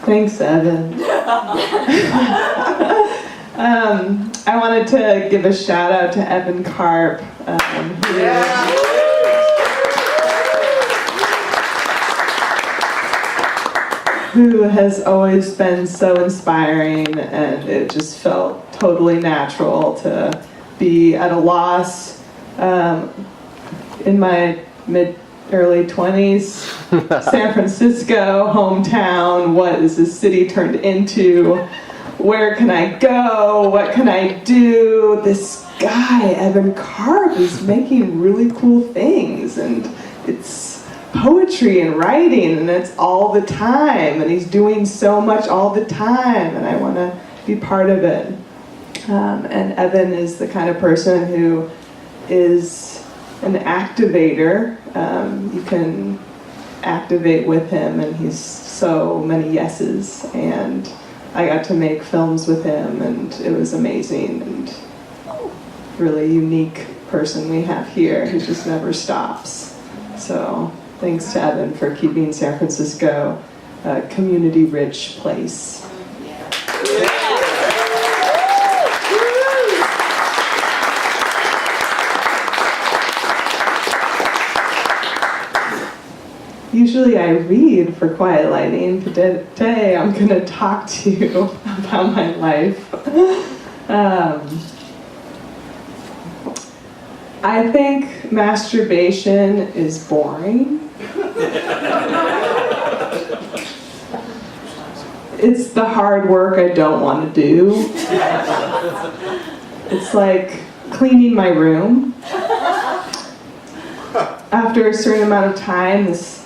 Thanks, Evan. I wanted to give a shout out to Evan Karp, who has always been so inspiring, and it just felt totally natural to be at a loss in my early 20s, San Francisco, hometown, what is this city turned into? Where can I go? What can I do? This guy, Evan Karp, is making really cool things, and it's poetry and writing, and it's all the time, and he's doing so much all the time, and I want to be part of it. And Evan is the kind of person who is an activator. You can activate with him, and he's so many yeses, and I got to make films with him, and it was amazing, and really unique person we have here who just never stops. So thanks to Evan for keeping San Francisco a community-rich place. Usually I read for Quiet Lighting, but today I'm going to talk to you about my life. I think masturbation is boring. It's the hard work I don't want to do. It's like cleaning my room. After a certain amount of time, this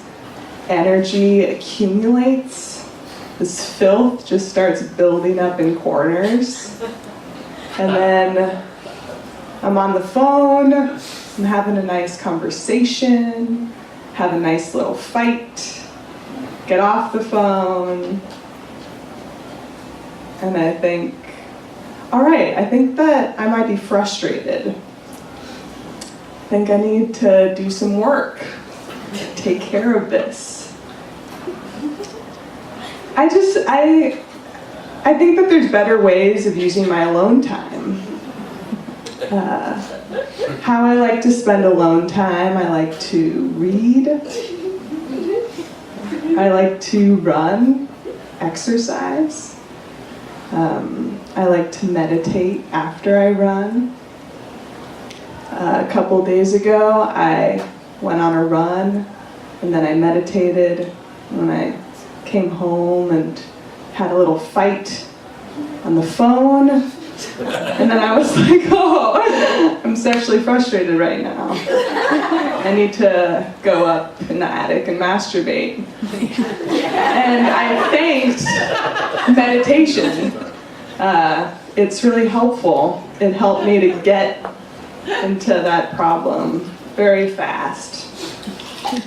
energy accumulates. This filth just starts building up in corners. And then I'm on the phone, I'm having a nice conversation, have a nice little fight, get off the phone, and I think, all right, I think that I might be frustrated. I think I need to do some work, take care of this. I think that there's better ways of using my alone time. How I like to spend alone time, I like to read. I like to run, exercise. I like to meditate after I run. A couple days ago, I went on a run, and then I meditated. When I came home and had a little fight on the phone, and then I was like, oh, I'm sexually frustrated right now. I need to go up in the attic and masturbate. And I thanked meditation. It's really helpful. It helped me to get into that problem very fast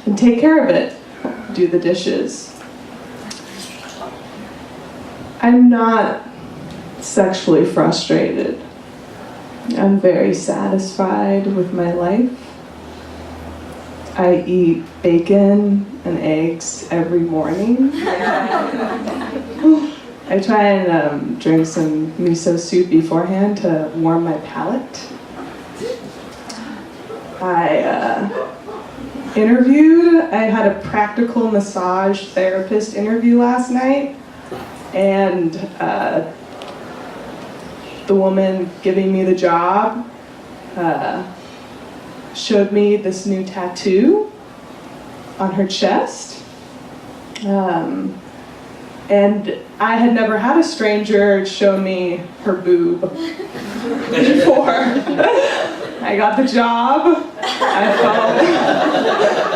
and take care of it. Do the dishes. I'm not sexually frustrated. I'm very satisfied with my life. I eat bacon and eggs every morning. I try and drink some miso soup beforehand to warm my palate. I had a practical massage therapist interview last night, and the woman giving me the job showed me this new tattoo on her chest. And I had never had a stranger show me her boob before. I got the job. I felt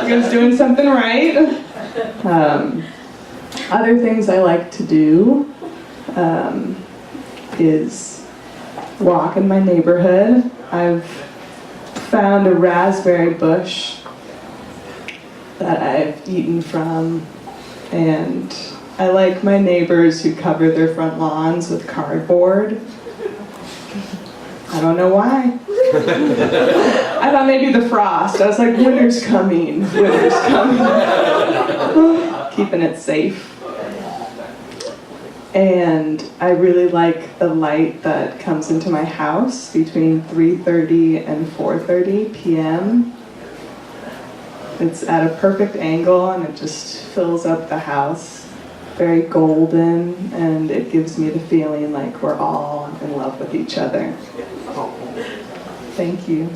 like I was doing something right. Other things I like to do is walk in my neighborhood. I've found a raspberry bush that I've eaten from, and I like my neighbors who cover their front lawns with cardboard. I don't know why. I thought maybe the frost. I was like, winter's coming, winter's coming. Keeping it safe. And I really like the light that comes into my house between 3:30 and 4:30 p.m. It's at a perfect angle and it just fills up the house. Very golden, and it gives me the feeling like we're all in love with each other. Thank you.